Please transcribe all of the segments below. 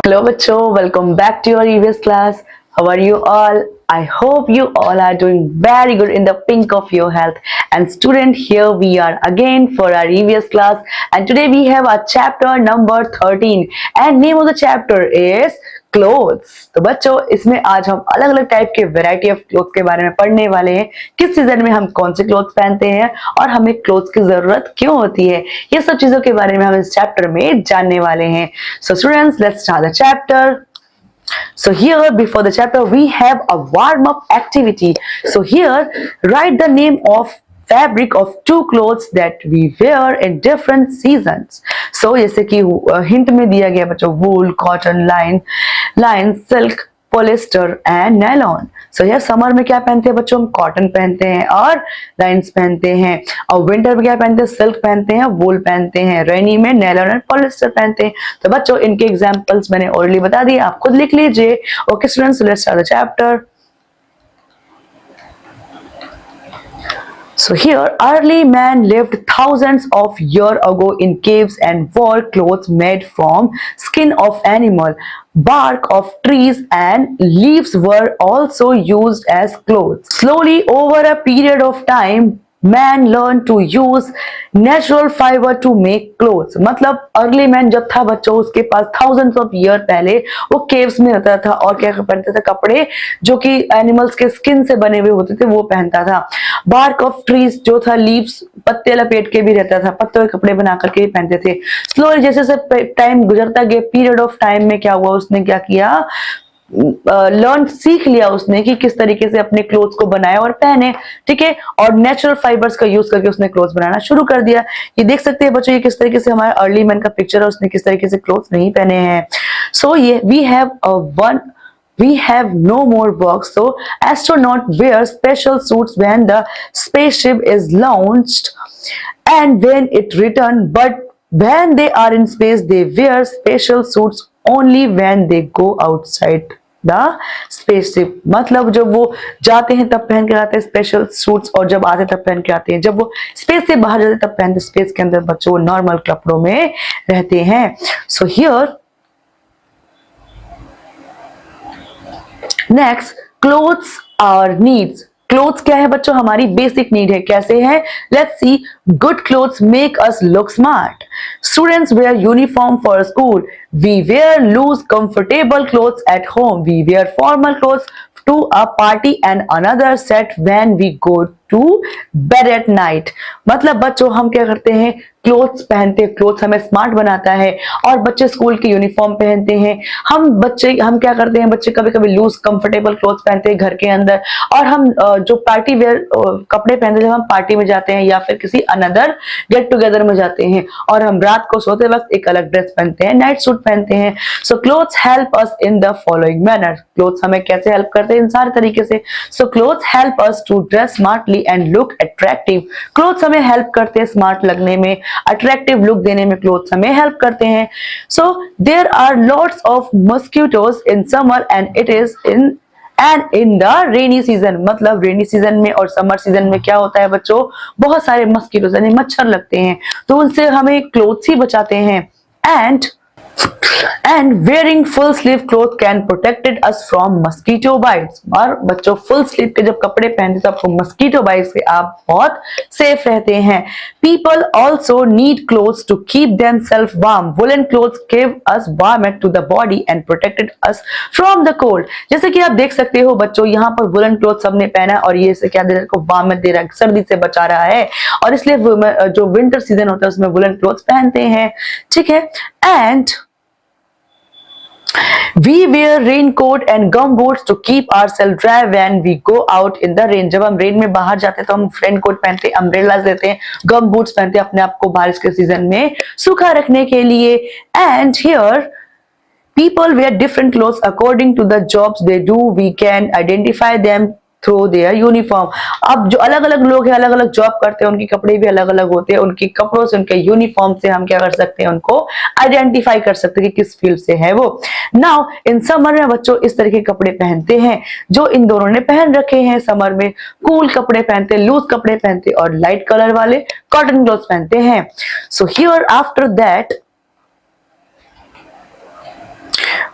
Hello बच्चों, welcome back to your EVS class. How are you all? I hope you all are doing very good in the pink of your health. And student, here we are again for our EVS class. And today we have our chapter number 13. And name of the chapter is clothes. तो बच्चों, इसमें आज हम अलग अलग type के variety of clothes के बारे में पढ़ने वाले हैं। किस सीजन में हम कौन से क्लोथ्स पहनते हैं और हमें क्लोथ्स की जरूरत क्यों होती है, ये सब चीजों के बारे में हम इस चैप्टर में जानने वाले हैं। So students, let's start the chapter. So here before the chapter we have a warm up activity. So here write the name of fabric of two clothes that we wear in different seasons. So जैसे कि hint में दिया गया बच्चों, wool, cotton, line, silk, polyester and nylon. So यार summer में क्या पहनते हैं बच्चों, हम कॉटन पहनते हैं और लाइन्स पहनते हैं। और विंटर में क्या पहनते हैं, सिल्क पहनते हैं, वूल पहनते हैं। रेनी में नायलॉन और पॉलिस्टर पहनते हैं। तो बच्चों इनके एग्जांपल्स मैंने ऑलरेडी बता दिए, आप खुद लिख लीजिए। Okay students, let's start the chapter. So here early man lived thousands of years ago in caves and wore clothes made from skin of animal, bark of trees and leaves were also used as clothes. Slowly over a period of time man learned to use natural fiber to make clothes. मतलब early man जब था बच्चों, उसके पास thousands of year पहले वो caves में रहता था और क्या पहनता था, कपड़े जो कि एनिमल्स के स्किन से बने हुए होते थे वो पहनता था। बार्क ऑफ ट्रीज जो था, लीव्स पत्ते लपेट के भी रहता था, पत्तों के कपड़े बना करके भी पहनते थे। स्लोली जैसे टाइम गुजरता गया, पीरियड ऑफ टाइम में क्या हुआ, उसने क्या किया, लर्न सीख लिया उसने कि किस तरीके से अपने क्लोथ्स को बनाए और पहने, ठीक है। और नेचुरल फाइबर्स का यूज करके उसने क्लोथ्स बनाना शुरू कर दिया। ये देख सकते हैं बच्चों, ये किस तरीके से हमारा अर्ली मैन का पिक्चर है, उसने किस तरीके से क्लोथ्स नहीं पहने हैं। सो ये we have no more work, so astronaut wear special suits when the spaceship is launched and when it return, but when they are in space they wear special suits only when they go outside the spaceship। मतलब जब वो जाते हैं तब पहन के आते हैं स्पेशल सूट्स, और जब आते तब पहन के आते हैं। जब वो स्पेस से बाहर जाते तब पहनते, स्पेस के अंदर बच्चों वो नॉर्मल कपड़ों में रहते हैं। So here next, clothes are needs. Clothes क्या है बच्चों, हमारी बेसिक नीड है। कैसे है, let's see. Good clothes make us look smart. Students wear uniform for school. We wear loose comfortable clothes at home. We wear formal clothes to a party and another set when we go to bed at night। मतलब बच्चों हम क्या करते हैं, clothes पहनते हैं, clothes हमें smart बनाता है। और बच्चे स्कूल की यूनिफॉर्म पहनते हैं, हम क्या करते हैं, बच्चे कभी कभी लूज कंफर्टेबल क्लोथ्स पहनते हैं घर के अंदर। और हम जो पार्टी वेयर कपड़े पहनते हैं जब हम पार्टी में जाते हैं या फिर किसी अनदर गेट टुगेदर में जाते हैं। और हम रात को सोते वक्त एक अलग ड्रेस पहनते हैं, नाइट सूट पहनते हैं। So clothes help us in the following manner. Clothes हमें कैसे हेल्प करते हैं, इन सारे तरीके से। So clothes help us to dress smartly and look attractive. Clothes हमें हेल्प करते हैं स्मार्ट लगने में, अट्रैक्टिव लुक देने में क्लोथ्स हमें हेल्प करते हैं। So there are lots of mosquitoes in summer and it is in the rainy season. मतलब रेनी सीजन में और समर सीजन में क्या होता है बच्चों, बहुत सारे मस्किटोज यानी मच्छर लगते हैं, तो उनसे हमें क्लोथ्स ही बचाते हैं। And wearing full sleeve cloth can protected us from mosquito bites। और बच्चों फुल स्लीव के जब कपड़े पहनते तो आपको मस्कीटो बाइट से आप बहुत सेफ रहते हैं। People also need clothes to keep themselves warm। Woolen clothes give us warmth to the body and protected us from the cold। जैसे कि आप देख सकते हो बच्चों, यहाँ पर वुलन क्लॉथ सबने पहना और ये से क्या दे रहा है, वार्मथ दे रहा है, सर्दी से बचा रहा है। और इसलिए जो विंटर सीजन होता है उसमें वुलन क्लॉथ्स पहनते हैं, ठीक है। And We wear raincoat and gum boots to keep ourselves dry when we go out in the rain। जब हम रेन में बाहर जाते हैं तो हम रेनकोट पहनते हैं, अम्ब्रेलास लेते हैं, गम बूट्स पहनते हैं अपने आप को बारिश के सीजन में सूखा रखने के लिए। And here people wear different clothes according to the jobs they do। We can identify them through their uniform. अब जो अलग अलग लोग हैं, अलग अलग जॉब करते हैं, उनके कपड़े भी अलग अलग होते हैं। उनके कपड़ों से, उनके यूनिफॉर्म से हम क्या कर सकते हैं, उनको आइडेंटिफाई कर सकते हैं कि किस फील्ड से है वो। नाउ इन समर में बच्चों इस तरह के कपड़े पहनते हैं जो इन दोनों ने पहन रखे हैं। समर में कूल कपड़े पहनते हैं, लूज कपड़े पहनते हैं, और लाइट कलर वाले कॉटन क्लॉथ्स पहनते हैं। So here after that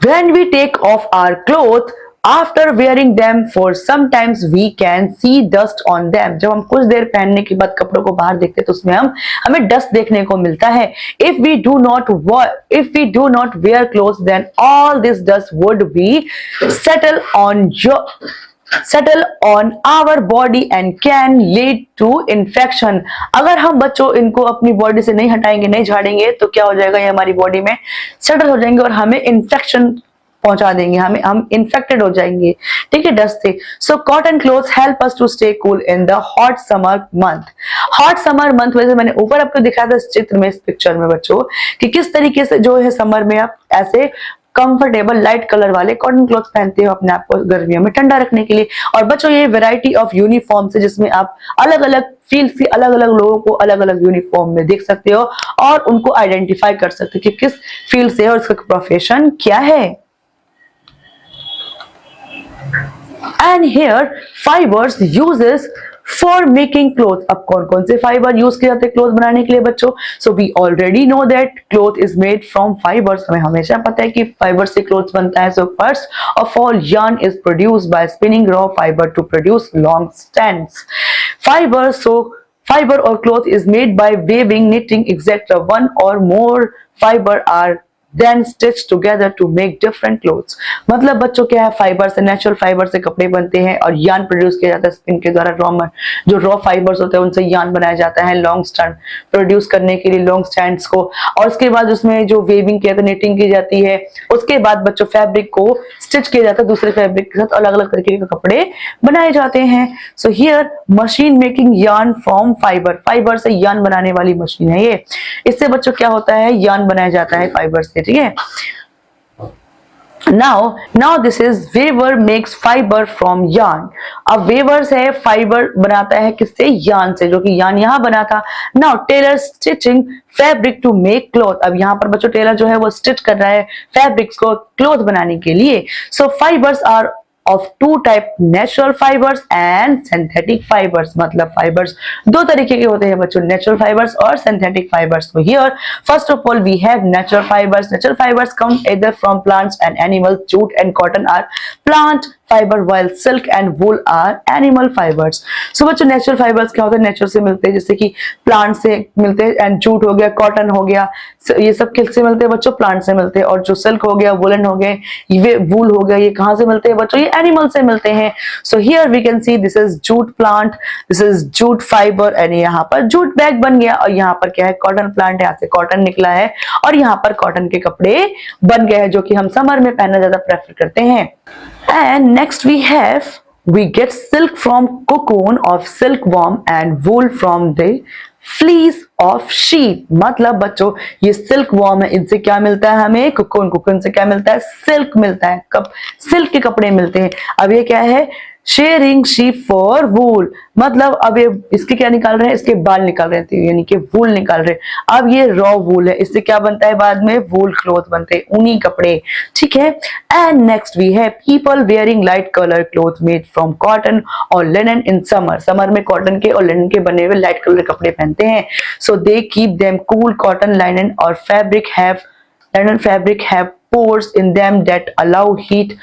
When we take off our clothes, after wearing them for sometimes we can see dust on them. जब हम कुछ देर पहनने के बाद कपड़ों को बाहर देखते हैं तो उसमें हमें डस्ट देखने को मिलता है. If we do not wear clothes, then all this dust would be settle on our body and can lead to infection. अगर हम बच्चों इनको अपनी बॉडी से नहीं हटाएंगे, नहीं झाड़ेंगे तो क्या हो जाएगा, ये हमारी बॉडी में सेटल हो जाएंगे और हमें इन्फेक्शन पहुंचा देंगे, हम इन्फेक्टेड हो जाएंगे. ठीक है, डस्ट से. So cotton clothes help us to stay cool in the hot summer month. Hot summer month वैसे मैंने ऊपर आपको दिखाया था इस चित्र में, इस पिक्चर में बच्चों, कि किस तरीके से जो है समर में आप ऐसे कंफर्टेबल लाइट कलर वाले कॉटन क्लॉथ पहनते हो अपने आप को गर्मियों में ठंडा रखने के लिए. और बच्चों ये वैरायटी ऑफ यूनिफॉर्म है जिसमें आप अलग अलग फील्ड से अलग अलग लोगों को अलग अलग यूनिफॉर्म में देख सकते हो और उनको आइडेंटिफाई कर सकते हो कि किस फील्ड से है और उसका प्रोफेशन क्या है. And here fibers uses for making clothes. अब कौन कौन से फाइबर यूज किए जाते हैं क्लोथ बनाने के लिए बच्चों? So we already know that cloth is made from fibers. हमें हमेशा पता है कि फाइबर से क्लोथ बनता है. So first of all, yarn is produced by spinning raw fiber to produce long strands. Fiber or cloth is made by weaving, knitting, etc. One or more fiber are then stitched together to make different clothes. मतलब बच्चों क्या है, fibre से, natural fibre से कपड़े बनते हैं और यार्न प्रोड्यूस किया जाता है स्पिन के द्वारा. जो रॉ फाइबर्स होते हैं उनसे यार्न बनाया जाता है लॉन्ग स्टैंड प्रोड्यूस करने के लिए, लॉन्ग स्टैंड्स को. और उसके बाद उसमें जो वेविंग किया जाता है, निटिंग की जाती है. उसके बाद बच्चों फैब्रिक को स्टिच किया जाता है दूसरे फैब्रिक के साथ, अलग अलग तरीके के कपड़े बनाए जाते हैं. So here machine making yarn from fibre से यार्न बनाने वाली मशीन है ये. इससे बच्चों क्या होता है, यार्न बनाया जाता है फाइबर से. ठीक है, now this is weaver makes fiber from yarn. अब weavers है, फाइबर बनाता है किससे, यार्न से, जो कि यार्न यहाँ बना था. now tailor stitching fabric to make cloth. अब यहाँ पर बच्चों टेलर जो है वो स्टिच कर रहा है फैब्रिक्स को क्लॉथ बनाने के लिए. so fibers are of two type, natural fibers and synthetic fibers. मतलब फाइबर्स दो तरीके के होते हैं बच्चों, नेचुरल फाइबर्स और synthetic fibres. So here first of all we have natural fibers. Natural fibers come either from plants and animals. Jute and cotton are plant fiber while silk and wool are animal fibers. So बच्चों natural fibres क्या होते हैं, nature से मिलते हैं, जैसे कि plant से मिलते हैं, एंड जूट हो गया, कॉटन हो गया, ये सब किससे मिलते हैं बच्चों, प्लांट से मिलते हैं. और जो सिल्क हो गया, वुलन हो गए, ये वूल हो गया, ये कहाँ से मिलते हैं बच्चों, ये एनिमल से मिलते हैं. So here we can see this is jute plant, this is jute fibre, and यहाँ पर जूट बैग बन गया. और यहाँ पर क्या है, कॉटन प्लांट है, यहाँ से कॉटन निकला है और यहाँ पर कॉटन के कपड़े बन गए हैं जो कि हम समर में पहनना ज्यादा प्रेफर करते हैं. And next we get silk from cocoon of silkworm and wool from the fleece of sheep. मतलब बच्चों ये सिल्क वॉर्म है, इनसे क्या मिलता है हमें, कुकुन से क्या मिलता है, सिल्क मिलता है, कब सिल्क के कपड़े मिलते हैं. अब ये क्या है, शेयरिंग शीप फॉर वूल, मतलब अब ये इसके क्या निकाल रहे हैं, इसके बाल निकाल रहे हैं, यानी कि वूल निकाल रहे हैं. अब ये रॉ वूल है, इससे क्या बनता है बाद में, वूल क्लॉथ बनते हैं, ऊनी कपड़े. ठीक है, एंड नेक्स्ट वी है people wearing light colour cloth made from cotton और लिनन इन समर में कॉटन के और लिनन के बने हुए लाइट कलर कपड़े पहनते हैं. So they keep them cool. Cotton, linen और fabric have pores in them that allow heat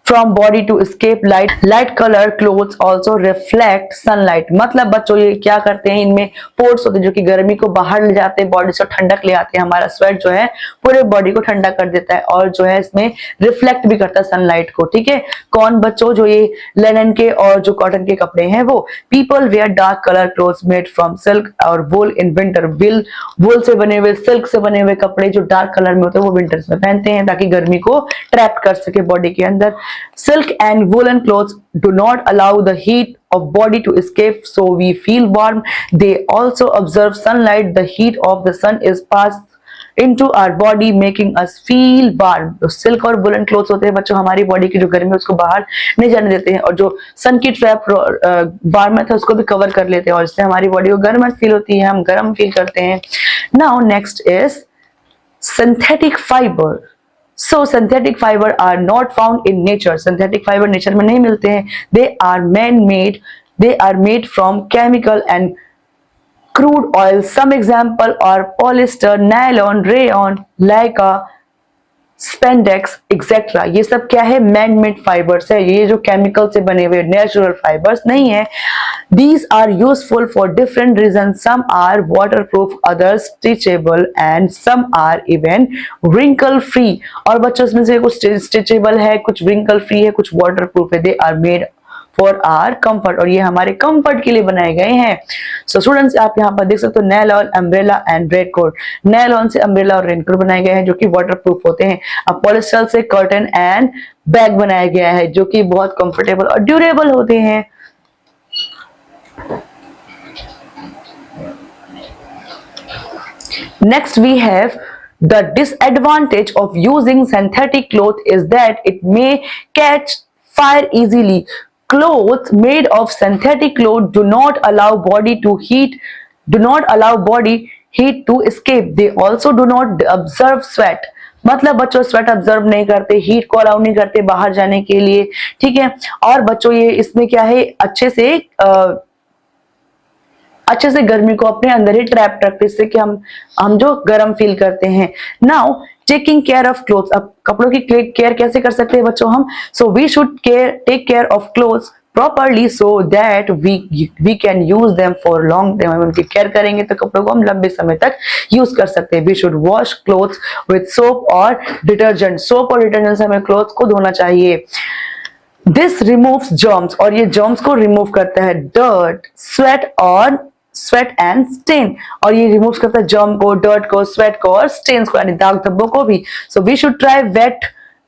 from body to escape light. Light color clothes also reflect sunlight. मतलब बच्चों ये क्या करते हैं, इनमें पोर्स होते हैं जो कि गर्मी को बाहर ले जाते हैं, बॉडी से ठंडक ले आते हैं. हमारा स्वेट जो है पूरे बॉडी को ठंडा कर देता है और जो है इसमें रिफ्लेक्ट भी करता है सनलाइट को. ठीक है, कौन बच्चों, जो ये लेनन के और जो कॉटन के कपड़े हैं वो. People wear dark colour clothes made from silk और वूल इन विंटर. वूल से बने हुए, सिल्क से बने हुए कपड़े जो डार्क कलर में होते हैं वो विंटर्स में पहनते हैं ताकि गर्मी को ट्रैप कर सके बॉडी के अंदर. Silk and woolen clothes do not allow the heat of body to escape, so we feel warm. They also absorb sunlight. The heat of the sun is passed into our body, making us feel warm. तो silk और woollen clothes होते हैं बच्चों, हमारी body की जो गर्मी है उसको बाहर नहीं जाने देते हैं और जो सन की ट्रैप वार्मथ है उसको भी कवर कर लेते हैं और इससे हमारी बॉडी को गर्म फील होती है, हम गर्म फील करते हैं. Now next is synthetic fibre. So synthetic fiber are not found in nature. Synthetic fiber nature में नहीं मिलते हैं. They are man-made. They are made from chemical and crude oil. Some example are polyester, nylon, rayon, lycra, spandex etcetera, ये सब क्या है? Man made fibres है, ये जो केमिकल से बने हुए नेचुरल फाइबर्स नहीं है. These are useful for different reason. Some are water proof, others stitchable and some are even wrinkle free. और बच्चों इसमें से कुछ स्टिचेबल है, कुछ wrinkle फ्री है, कुछ वाटर प्रूफ है. They are made for our comfort, और ये हमारे कंफर्ट के लिए बनाए गए हैं. सो स्टूडेंट्स, आप यहाँ पर देख सकते हो nylon, umbrella and raincoat. Nylon से अम्ब्रेला और रेनकोट बनाए गए हैं जो कि वाटर प्रूफ होते हैं. अब पॉलिस्टर से कर्टन एंड बैग बनाया गया है जो कि बहुत कंफर्टेबल और ड्यूरेबल होते हैं. Next we have the disadvantage of using synthetic cloth is that it may catch fire easily. Clothes made of synthetic cloth do not allow body heat to escape. They also do not absorb sweat. मतलब बच्चों sweat observe नहीं करते, heat को allow नहीं करते बाहर जाने के लिए. ठीक है. और बच्चों ये इसमें क्या है, अच्छे से गर्मी को अपने अंदर ही ट्रैप रखते, इससे कि हम जो गर्म फील करते हैं. Now taking care of clothes. अब कपड़ों की केयर कैसे कर सकते हैं बच्चों हम? So we should take care of clothes properly so that we can use them for long time. हम उनकी केयर करेंगे तो कपड़ों को हम लंबे समय तक यूज कर सकते हैं. We should wash clothes with soap और डिटर्जेंट. सोप और डिटर्जेंट से हमें क्लोथ्स को धोना चाहिए. दिस रिमूव्स जर्म्स, और ये जर्म्स को रिमूव करता है. डर्ट, स्वेट एंड स्टेन, और ये रिमूव करता है जर्म को, डर्ट को, स्वेट को और स्टेन्स को, यानी दाग धब्बों को भी. So we should dry wet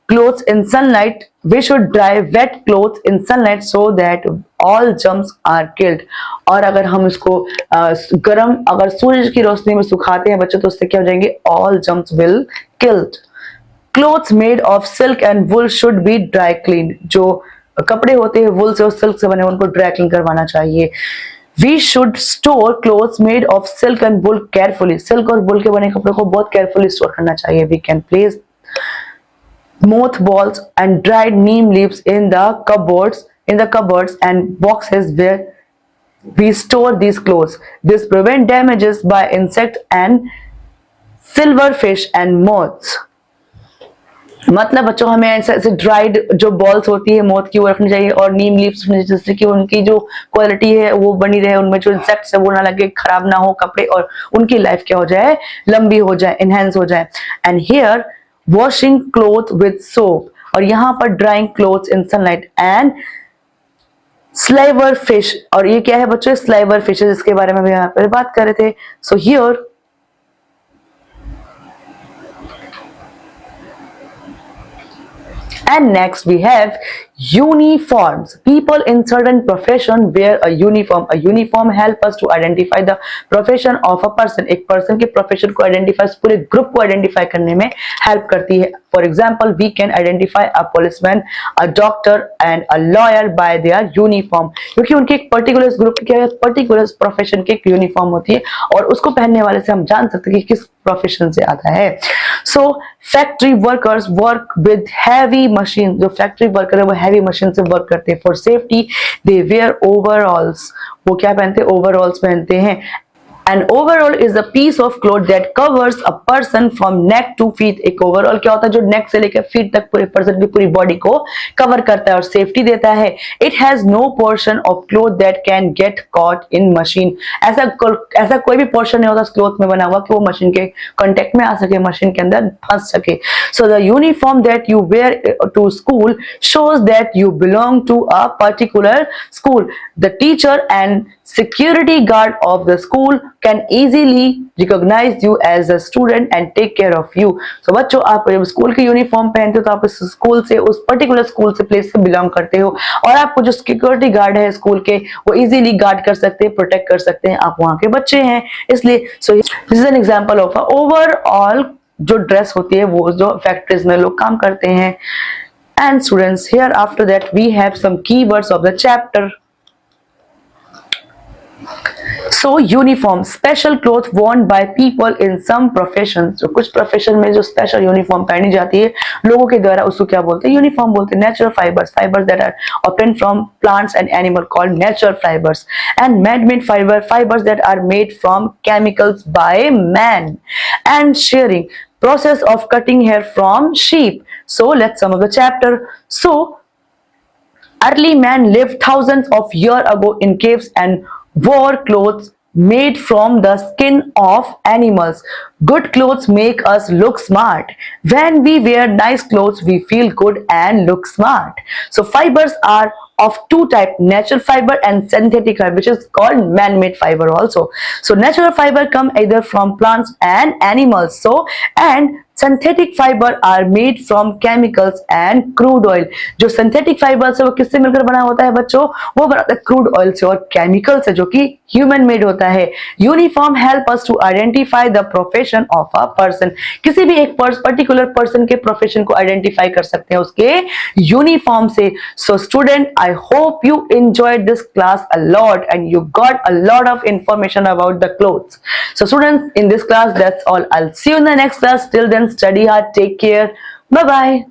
clothes in sunlight. We should dry wet clothes in sunlight so that all germs are killed. और अगर हम इसको अगर सूरज की रोशनी में सुखाते हैं बच्चों तो उससे क्या हो जाएंगे? All germs will killed. Clothes made of silk and wool should be dry clean. जो कपड़े होते हैं वुल से और सिल्क से बने उनको ड्राई क्लीन करवाना चाहिए. We should store clothes made of silk and wool carefully. Silk और वुल के बने कपड़ों को बहुत carefully स्टोर करना चाहिए. We can place mothballs and dried neem leaves in the cupboards and boxes where we store these clothes. This prevent damages by insect and silverfish and moths. मतलब बच्चों हमें ऐसे ड्राइड जो बॉल्स होती है मौत की वो रखनी चाहिए, और नीम लीव्स जिससे कि उनकी जो क्वालिटी है वो बनी रहे, उनमें जो इंसेक्ट्स है वो ना लगे, खराब ना हो कपड़े, और उनकी लाइफ क्या हो जाए? लंबी हो जाए, एनहेंस हो जाए. And here washing cloth with soap, और यहाँ पर drawing clothes in sunlight. And sliver fish, और ये क्या है बच्चों? स्लाइवर फिश है जिसके बारे में भी यहाँ पर बात कर रहे थे. So here and next we have uniforms. People in certain profession wear a uniform. A uniform help us to identify the profession of a person. एक person के profession को identify, पूरे group को identify करने में help करती है. For example, we can identify a policeman, a doctor and a lawyer by their uniform. क्योंकि उनके एक particular group की particular profession की एक uniform होती है, और उसको पहनने वाले से हम जान सकते हैं कि किस प्रोफेशन से आता है. So factory workers work with heavy machine. जो फैक्ट्री वर्कर है वो हैवी मशीन से वर्क करते हैं. For safety they wear overalls. वो क्या पहनते हैं? ओवरऑल्स पहनते हैं. An overall is a piece of cloth that covers a person from neck to feet. एक ओवरऑल क्या होता है? जो नेक से लेकर फीट तक पूरे पर्सन की पूरी बॉडी को कवर करता है और सेफ्टी देता है. It has no portion of cloth that can get caught in machine. ऐसा कोई भी पोर्शन नहीं होता उस क्लोथ में बना हुआ कि वो मशीन के कांटेक्ट में आ सके, मशीन के अंदर फंस सके. So the uniform that you wear to school shows that you belong to a particular school. The teacher and security guard of the school can easily recognize you as a student and take care of you. So बच्चों, आप जब school की uniform पहनते हो तो आप इस school से, उस पर्टिकुलर स्कूल से, प्लेस से बिलोंग करते हो, और आपको जो सिक्योरिटी गार्ड है स्कूल के वो इजीली गार्ड कर सकते हैं, प्रोटेक्ट कर सकते हैं. आप वहां के बच्चे हैं इसलिए. So this is an example of overall जो ड्रेस होती है वो जो फैक्ट्रीज में लोग काम करते हैं. And students, here after that we have some keywords of the chapter. So uniform, special cloth worn by people in some professions. जो कुछ प्रोफेशन में जो स्पेशल यूनिफॉर्म पहनी जाती है लोगों के द्वारा, उसको क्या बोलते हैं? यूनिफॉर्म बोलते हैं. Natural fibres, fibres that are obtained from plants and animal called natural fibers. And man-made fiber, fibers that are made from chemicals by man. And shearing, process of cutting hair from sheep. So let's sum up the chapter. So early man lived thousands of years ago in caves and wore clothes made from the skin of animals. Good clothes make us look smart. When we wear nice clothes, we feel good and look smart. So fibers are of two type, natural fiber and synthetic fiber, which is called man-made fiber also. So natural fiber come either from plants and animals. So and synthetic fibre are made from chemicals and crude oil. जो synthetic fibre है वो किससे मिलकर बना होता है बच्चों? वो बनाता है क्रूड ऑयल से और केमिकल से, जो कि ह्यूमन मेड होता है. Uniform help us to identify the profession of a person. किसी भी एक पर्टिकुलर पर्सन के प्रोफेशन को आइडेंटिफाई कर सकते हैं उसके यूनिफॉर्म से. So student, I hope you enjoyed this class a lot and you got a lot of information about the clothes. So students, in this class that's all. I'll see you in the next class. Till then, study hard, take care, bye bye.